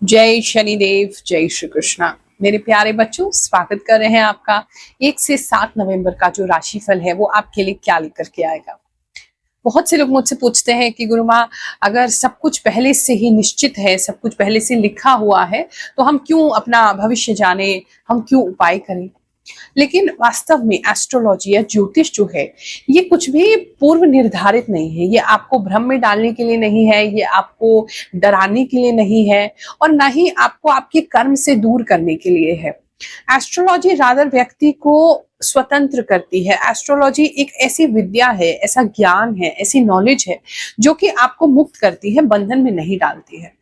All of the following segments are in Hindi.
जय शनिदेव, जय श्री कृष्णा। मेरे प्यारे बच्चों, स्वागत कर रहे हैं आपका 1 से 7 नवंबर का जो राशिफल है वो आपके लिए क्या लेकर के आएगा। बहुत से लोग मुझसे पूछते हैं कि गुरु माँ, अगर सब कुछ पहले से ही निश्चित है, सब कुछ पहले से लिखा हुआ है, तो हम क्यों अपना भविष्य जाने, हम क्यों उपाय करें। लेकिन वास्तव में एस्ट्रोलॉजी या ज्योतिष जो है ये कुछ भी पूर्व निर्धारित नहीं है। ये आपको भ्रम में डालने के लिए नहीं है, ये आपको डराने के लिए नहीं है, और ना ही आपको आपके कर्म से दूर करने के लिए है। एस्ट्रोलॉजी रादर व्यक्ति को स्वतंत्र करती है। एस्ट्रोलॉजी एक ऐसी विद्या है, ऐसा ज्ञान है, ऐसी नॉलेज है जो कि आपको मुक्त करती है, बंधन में नहीं डालती है।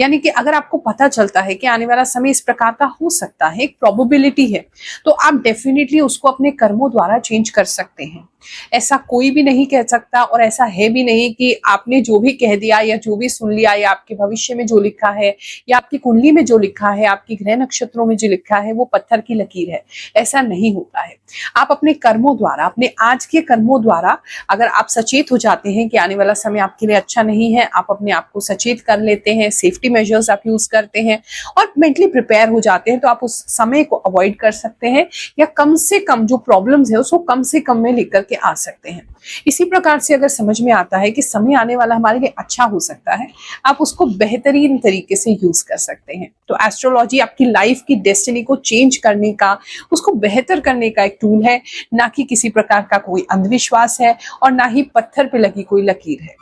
यानी कि अगर आपको पता चलता है कि आने वाला समय इस प्रकार का हो सकता है, एक प्रोबेबिलिटी है, तो आप डेफिनेटली उसको अपने कर्मों द्वारा चेंज कर सकते हैं। ऐसा कोई भी नहीं कह सकता, और ऐसा है भी नहीं कि आपने जो भी कह दिया या जो भी सुन लिया या आपके भविष्य में जो लिखा है या आपकी कुंडली में जो लिखा है, आपकी ग्रह नक्षत्रों में जो लिखा है वो पत्थर की लकीर है। ऐसा नहीं होता है। आप अपने कर्मों द्वारा, अपने आज के कर्मों द्वारा अगर आप सचेत हो जाते हैं कि आने वाला समय आपके लिए अच्छा नहीं है, आप अपने आप को सचेत कर लेते हैं, सेफ्टी मेजर्स आप यूज करते हैं और मेंटली प्रिपेयर हो जाते हैं, तो आप उस समय को अवॉइड कर सकते हैं, या कम से कम जो प्रॉब्लम्स है उसको कम से कम में लेकर के आ सकते हैं। इसी प्रकार से अगर समझ में आता है कि समय आने वाला हमारे लिए अच्छा हो सकता है, आप उसको बेहतरीन तरीके से यूज कर सकते हैं। तो एस्ट्रोलॉजी आपकी लाइफ की डेस्टिनी को चेंज करने का, उसको बेहतर करने का एक टूल है, ना कि किसी प्रकार का कोई अंधविश्वास है और ना ही पत्थर पे लगी कोई लकीर है।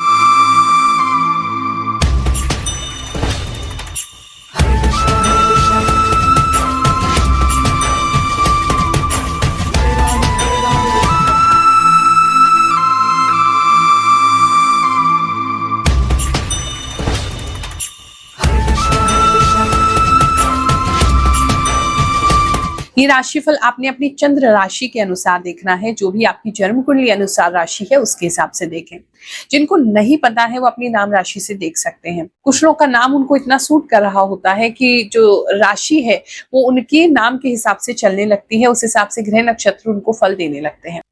ये राशिफल आपने अपनी चंद्र राशि के अनुसार देखना है। जो भी आपकी जन्म कुंडली अनुसार राशि है उसके हिसाब से देखें। जिनको नहीं पता है वो अपनी नाम राशि से देख सकते हैं। कुछ लोगों का नाम उनको इतना सूट कर रहा होता है कि जो राशि है वो उनके नाम के हिसाब से चलने लगती है, उस हिसाब से ग्रह नक्षत्र उनको फल देने लगते हैं।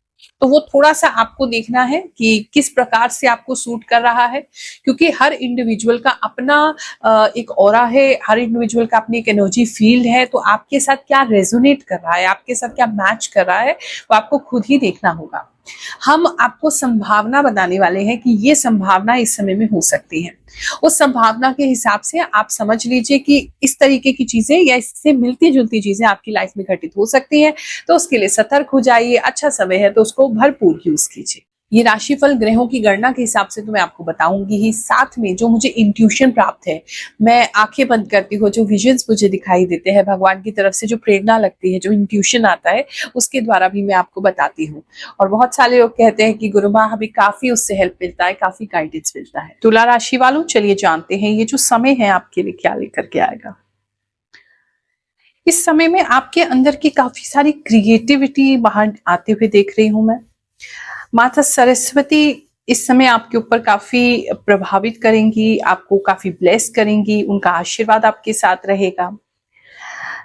तो वो थोड़ा सा आपको देखना है कि किस प्रकार से आपको सूट कर रहा है, क्योंकि हर इंडिविजुअल का अपना एक ऑरा है, हर इंडिविजुअल का अपनी एक एनर्जी फील्ड है। तो आपके साथ क्या रेजोनेट कर रहा है, आपके साथ क्या मैच कर रहा है, वो आपको खुद ही देखना होगा। हम आपको संभावना बताने वाले हैं कि ये संभावना इस समय में हो सकती है। उस संभावना के हिसाब से आप समझ लीजिए कि इस तरीके की चीजें या इससे मिलती जुलती चीजें आपकी लाइफ में घटित हो सकती हैं। तो उसके लिए सतर्क हो जाइए। अच्छा समय है तो उसको भरपूर यूज कीजिए। ये राशिफल ग्रहों की गणना के हिसाब से तो मैं आपको बताऊंगी ही, साथ में जो मुझे इंट्यूशन प्राप्त है, मैं आंखें बंद करती हूँ, जो विजन्स मुझे दिखाई देते हैं भगवान की तरफ से, जो प्रेरणा लगती है, जो इंट्यूशन आता है, उसके द्वारा भी मैं आपको बताती हूँ। और बहुत सारे लोग कहते हैं कि गुरु माँ हमें काफी उससे हेल्प मिलता है, काफी गाइडेंस मिलता है। तुला राशि वालों, चलिए जानते हैं ये जो समय है आपके लिए क्या लेकर के आएगा। इस समय में आपके अंदर की काफी सारी क्रिएटिविटी बाहर आते हुए देख रही हूं मैं। माता सरस्वती इस समय आपके ऊपर काफी प्रभावित करेंगी, आपको काफी ब्लेस करेंगी, उनका आशीर्वाद आपके साथ रहेगा।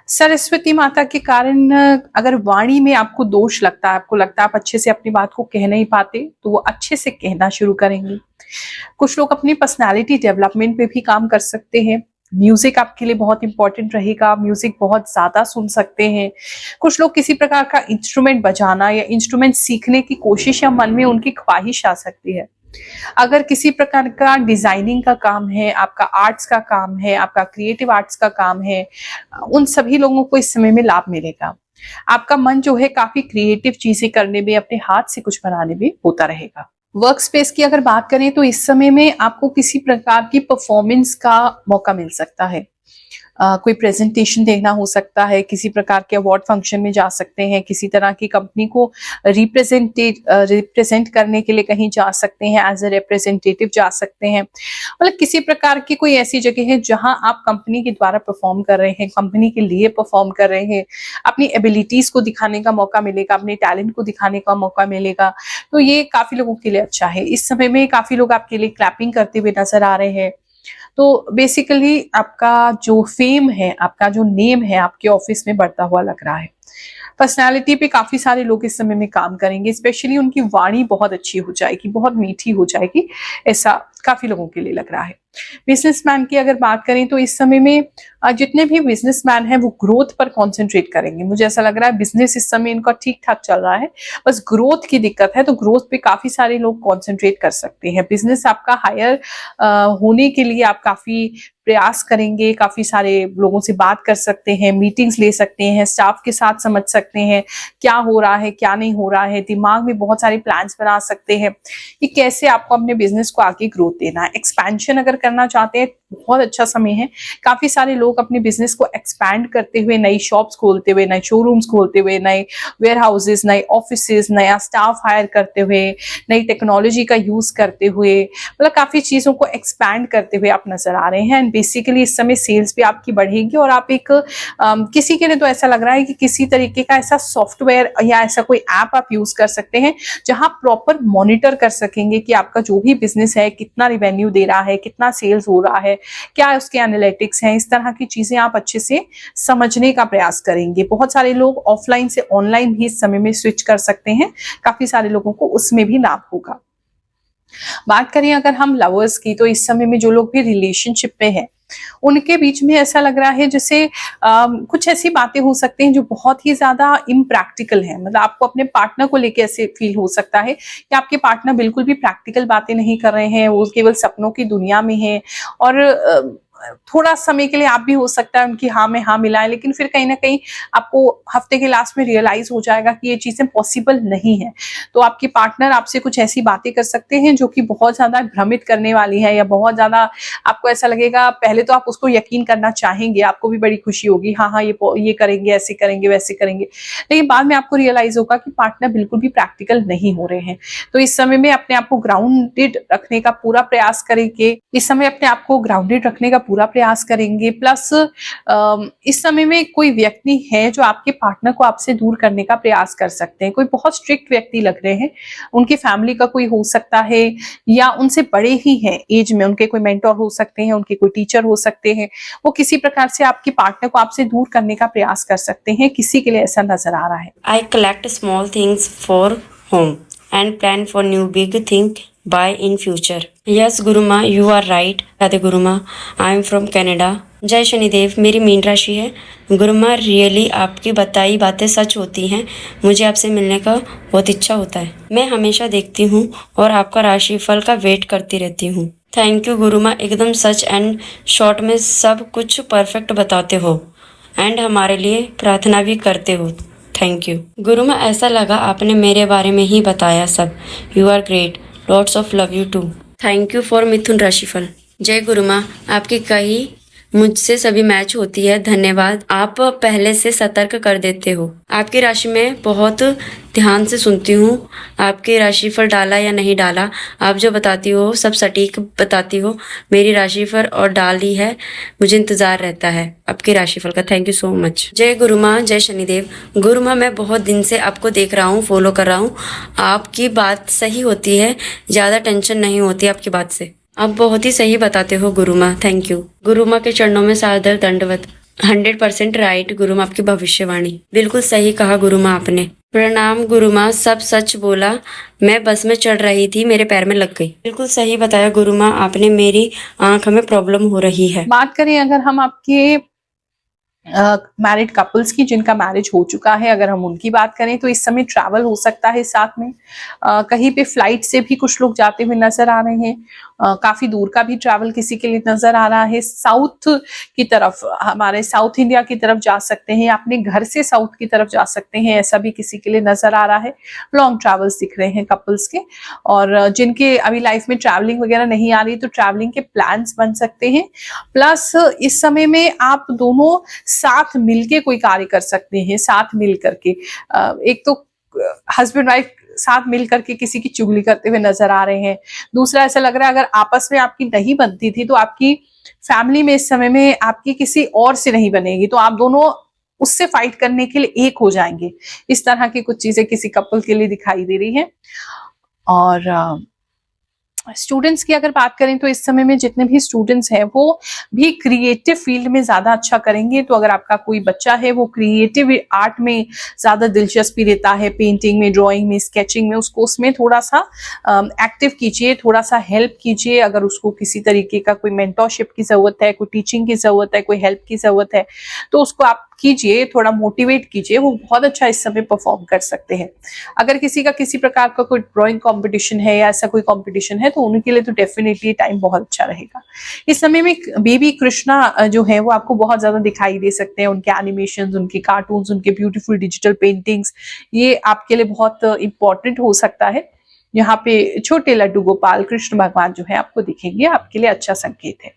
सरस्वती माता के कारण अगर वाणी में आपको दोष लगता है, आपको लगता है आप अच्छे से अपनी बात को कह नहीं पाते, तो वो अच्छे से कहना शुरू करेंगी। कुछ लोग अपनी पर्सनालिटी डेवलपमेंट पे भी काम कर सकते हैं। म्यूजिक आपके लिए बहुत इंपॉर्टेंट रहेगा, म्यूजिक बहुत ज्यादा सुन सकते हैं। कुछ लोग किसी प्रकार का इंस्ट्रूमेंट बजाना या इंस्ट्रूमेंट सीखने की कोशिश या मन में उनकी ख्वाहिश आ सकती है। अगर किसी प्रकार का डिजाइनिंग का काम है, आपका आर्ट्स का काम है, आपका क्रिएटिव आर्ट्स का काम है, उन सभी लोगों को इस समय में लाभ मिलेगा। आपका मन जो है काफी क्रिएटिव चीजें करने में, अपने हाथ से कुछ बनाने में होता रहेगा। वर्क स्पेस की अगर बात करें तो इस समय में आपको किसी प्रकार की परफॉर्मेंस का मौका मिल सकता है। कोई प्रेजेंटेशन देना हो सकता है, किसी प्रकार के अवार्ड फंक्शन में जा सकते हैं, किसी तरह की कंपनी को रिप्रेजेंट करने के लिए कहीं जा सकते हैं, एज ए रिप्रेजेंटेटिव जा सकते हैं। मतलब किसी प्रकार की कोई ऐसी जगह है जहां आप कंपनी के द्वारा परफॉर्म कर रहे हैं, कंपनी के लिए परफॉर्म कर रहे हैं, अपनी एबिलिटीज को दिखाने का मौका मिलेगा, अपने टैलेंट को दिखाने का मौका मिलेगा। तो ये काफी लोगों के लिए अच्छा है। इस समय में काफी लोग आपके लिए क्लैपिंग करते हुए नजर आ रहे हैं। तो बेसिकली आपका जो फेम है, आपका जो नेम है आपके ऑफिस में बढ़ता हुआ लग रहा है। पर्सनालिटी पे काफी सारे लोग इस समय में काम करेंगे, स्पेशली उनकी वाणी बहुत अच्छी हो जाएगी, बहुत मीठी हो जाएगी, ऐसा काफी लोगों के लिए लग रहा है। बिजनेसमैन की अगर बात करें तो इस समय में जितने भी बिजनेसमैन हैं वो ग्रोथ पर कंसंट्रेट करेंगे। मुझे ऐसा लग रहा है बिजनेस इस समय इनका ठीक ठाक चल रहा है, बस ग्रोथ की दिक्कत है, तो ग्रोथ पे काफी सारे लोग कंसंट्रेट कर सकते हैं। बिजनेस आपका हायर होने के लिए आप काफी प्रयास करेंगे, काफी सारे लोगों से बात कर सकते हैं, मीटिंग्स ले सकते हैं, स्टाफ के साथ समझ सकते हैं क्या हो रहा है क्या नहीं हो रहा है, दिमाग में बहुत सारे प्लान्स बना सकते हैं कि कैसे आपको अपने बिजनेस को आगे ग्रोथ देना है। एक्सपेंशन अगर करना चाहते हैं बहुत अच्छा समय है। काफी सारे लोग अपने बिजनेस को एक्सपैंड करते हुए, नई शॉप्स खोलते हुए, नए शोरूम्स खोलते हुए, नए वेयर हाउसेज, नए ऑफिसेज, नया स्टाफ हायर करते हुए, नई टेक्नोलॉजी का यूज करते हुए, मतलब काफी चीजों को एक्सपैंड करते हुए आप नजर आ रहे हैं। एंड बेसिकली इस समय सेल्स भी आपकी बढ़ेगी और आप एक किसी के लिए तो ऐसा लग रहा है कि किसी तरीके का ऐसा सॉफ्टवेयर या ऐसा कोई ऐप आप यूज कर सकते हैं जहां प्रॉपर मॉनिटर कर सकेंगे कि आपका जो भी बिजनेस है कितना रिवेन्यू दे रहा है, कितना सेल्स हो रहा है, क्या उसके एनालिटिक्स हैं। इस तरह की चीजें आप अच्छे से समझने का प्रयास करेंगे। बहुत सारे लोग ऑफलाइन से ऑनलाइन भी इस समय में स्विच कर सकते हैं, काफी सारे लोगों को उसमें भी लाभ होगा। बात करें अगर हम लवर्स की, तो इस समय में जो लोग भी रिलेशनशिप में हैं उनके बीच में ऐसा लग रहा है जैसे कुछ ऐसी बातें हो सकती हैं जो बहुत ही ज्यादा इम्प्रैक्टिकल है। मतलब आपको अपने पार्टनर को लेके ऐसे फील हो सकता है कि आपके पार्टनर बिल्कुल भी प्रैक्टिकल बातें नहीं कर रहे हैं, वो केवल सपनों की दुनिया में है और थोड़ा समय के लिए आप भी हो सकता है उनकी हाँ में हाँ मिलाएं, लेकिन फिर कहीं ना कहीं आपको हफ्ते के लास्ट में रियलाइज हो जाएगा कि ये चीजें पॉसिबल नहीं है। तो आपके पार्टनर आपसे कुछ ऐसी बातें कर सकते हैं जो कि बहुत ज्यादा भ्रमित करने वाली है, या बहुत ज्यादा आपको ऐसा लगेगा, पहले तो आप उसको यकीन करना चाहेंगे, आपको भी बड़ी खुशी होगी, हाँ हाँ ये करेंगे, ऐसे करेंगे, वैसे करेंगे, लेकिन बाद में आपको रियलाइज होगा कि पार्टनर बिल्कुल भी प्रैक्टिकल नहीं हो रहे हैं। तो इस समय में अपने आप को ग्राउंडेड रखने का पूरा प्रयास करेंगे, इस समय अपने आप को ग्राउंडेड रखने का पूरा प्रयास करेंगे। प्लस इस समय में कोई व्यक्ति है जो आपके पार्टनर को आपसे दूर करने का प्रयास कर सकते हैं। कोई बहुत स्ट्रिक्ट व्यक्ति लग रहे हैं, उनकी फैमिली का कोई हो सकता है या उनसे बड़े ही हैं एज में, उनके कोई मेंटर हो सकते हैं, उनके कोई टीचर हो सकते हैं। वो किसी प्रकार से आपके पार्टनर को आपसे दूर करने का प्रयास कर सकते हैं, किसी के लिए ऐसा नजर आ रहा है। I collect small things for home and plan for new big thing buy in future. Yes, Guruma, you are right. Radhe गुरुमा, I am from Canada. जय शनिदेव, मेरी मीन राशि है। गुरुमा, रियली आपकी बताई बातें सच होती हैं। मुझे आपसे मिलने का बहुत इच्छा होता है। मैं हमेशा देखती हूँ और आपका राशिफल का वेट करती रहती हूँ। थैंक यू गुरुमा, एकदम सच एंड शॉर्ट में सब कुछ परफेक्ट बताते हो एंड हमारे लिए प्रार्थना भी करते हो। थैंक यू गुरुमा, ऐसा लगा आपने मेरे बारे में ही बताया सब। You are great, lots of love you too. Thank you for Mithun राशिफल। जय गुरुमा, आपकी कही मुझसे सभी मैच होती है, धन्यवाद। आप पहले से सतर्क कर देते हो। आपकी राशि में बहुत ध्यान से सुनती हूँ। आपकी राशिफल डाला या नहीं डाला, आप जो बताती हो सब सटीक बताती हो। मेरी राशिफल और डाली है, मुझे इंतजार रहता है आपके राशिफल का। Thank you so much. जय गुरुमा, जय शनिदेव। गुरुमा, मैं बहुत दिन से आपको देख रहा हूँ, फॉलो कर रहा हूँ। आपकी बात सही होती है, ज्यादा टेंशन नहीं होती आपकी बात से। आप बहुत ही सही बताते हो गुरुमा, थैंक यू। गुरुमा के चरणों में सादर दंडवत। 100% राइट गुरुमा, आपकी भविष्यवाणी बिल्कुल सही कहा गुरुमा आपने। प्रणाम गुरुमा, सब सच बोला। मैं बस में चढ़ रही थी, मेरे पैर में लग गई। बिल्कुल सही बताया गुरुमा आपने, मेरी आंख में प्रॉब्लम हो रही है। बात करें अगर हम आपके मैरिड कपल्स की जिनका मैरिज हो चुका है, अगर हम उनकी बात करें तो इस समय ट्रैवल हो सकता है साथ में। कहीं पे फ्लाइट से भी कुछ लोग जाते हुए नजर आ रहे हैं। काफी दूर का भी ट्रैवल किसी के लिए नजर आ रहा है। साउथ की तरफ, हमारे साउथ इंडिया की तरफ जा सकते हैं, अपने घर से साउथ की तरफ जा सकते हैं, ऐसा भी किसी के लिए नजर आ रहा है। लॉन्ग ट्रैवल्स दिख रहे हैं कपल्स के। और जिनके अभी लाइफ में ट्रैवलिंग वगैरह नहीं आ रही तो ट्रैवलिंग के प्लान्स बन सकते हैं। प्लस इस समय में आप दोनों साथ मिलके कोई कार्य कर सकते हैं, साथ मिल करके। एक तो हस्बैंड वाइफ साथ मिल करके किसी की चुगली करते हुए नजर आ रहे हैं। दूसरा ऐसा लग रहा है अगर आपस में आपकी नहीं बनती थी तो आपकी फैमिली में इस समय में आपकी किसी और से नहीं बनेगी, तो आप दोनों उससे फाइट करने के लिए एक हो जाएंगे। इस तरह की कुछ चीजें किसी कपल के लिए दिखाई दे रही है। और स्टूडेंट्स की अगर बात करें तो इस समय में जितने भी स्टूडेंट्स हैं वो भी क्रिएटिव फील्ड में ज्यादा अच्छा करेंगे। तो अगर आपका कोई बच्चा है वो क्रिएटिव आर्ट में ज्यादा दिलचस्पी लेता है, पेंटिंग में, ड्राइंग में, स्केचिंग में, उसको उसमें थोड़ा सा एक्टिव कीजिए, थोड़ा सा हेल्प कीजिए। अगर उसको किसी तरीके का कोई मेंटरशिप की जरूरत है, कोई टीचिंग की जरूरत है, कोई हेल्प की जरूरत है, तो उसको आप कीजिए, थोड़ा मोटिवेट कीजिए, वो बहुत अच्छा इस समय परफॉर्म कर सकते हैं। अगर किसी का किसी प्रकार का कोई ड्राइंग कंपटीशन है या ऐसा कोई कंपटीशन है तो उनके लिए तो डेफिनेटली टाइम बहुत अच्छा रहेगा। इस समय में बेबी कृष्णा जो है वो आपको बहुत ज्यादा दिखाई दे सकते हैं। उनके एनिमेशंस, उनके कार्टून्स, उनके ब्यूटीफुल डिजिटल पेंटिंग्स, ये आपके लिए बहुत इंपॉर्टेंट हो सकता है। यहाँ पे छोटे लड्डू गोपाल कृष्ण भगवान जो है आपको दिखेंगे, आपके लिए अच्छा संकेत है।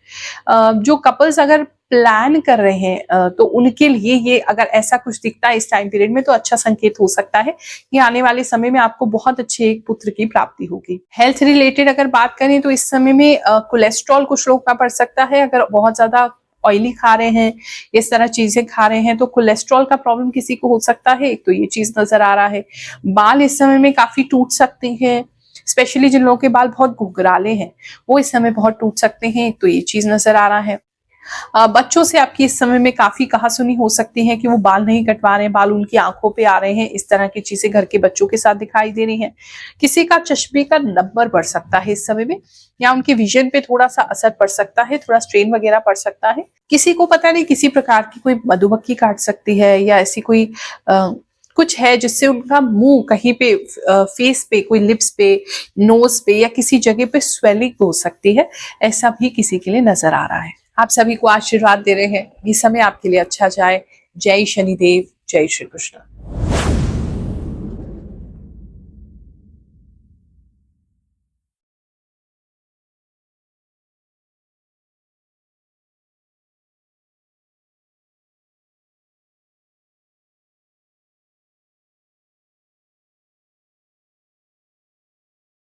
जो कपल्स अगर प्लान कर रहे हैं तो उनके लिए ये अगर ऐसा कुछ दिखता है इस टाइम पीरियड में तो अच्छा संकेत हो सकता है कि आने वाले समय में आपको बहुत अच्छे एक पुत्र की प्राप्ति होगी। हेल्थ रिलेटेड अगर बात करें तो इस समय में कोलेस्ट्रॉल कुछ लोग का बढ़ सकता है। अगर बहुत ज्यादा ऑयली खा रहे हैं, इस तरह चीजें खा रहे हैं तो कोलेस्ट्रॉल का प्रॉब्लम किसी को हो सकता है। एक तो ये चीज नजर आ रहा है। बाल इस समय में काफी टूट सकते हैं, स्पेशली जिन लोगों के बाल बहुत घुघराले हैं वो इस समय बहुत टूट सकते हैं। एक तो ये चीज नजर आ रहा है। बच्चों से आपकी इस समय में काफी कहासुनी हो सकती है कि वो बाल नहीं कटवा रहे हैं, बाल उनकी आंखों पे आ रहे हैं। इस तरह की चीजें घर के बच्चों के साथ दिखाई दे रही हैं। किसी का चश्मे का नंबर बढ़ सकता है इस समय में, या उनके विजन पे थोड़ा सा असर पड़ सकता है, थोड़ा स्ट्रेन वगैरह पड़ सकता है। किसी को पता नहीं किसी प्रकार की कोई मधुमक्खी काट सकती है या ऐसी कोई कुछ है जिससे उनका मुंह कहीं पे फेस पे, कोई लिप्स पे, नोज पे या किसी जगह पे स्वेलिंग हो सकती है। ऐसा भी किसी के लिए नजर आ रहा है। आप सभी को आशीर्वाद दे रहे हैं ये समय आपके लिए अच्छा जाए। जय शनिदेव, जय श्री कृष्ण।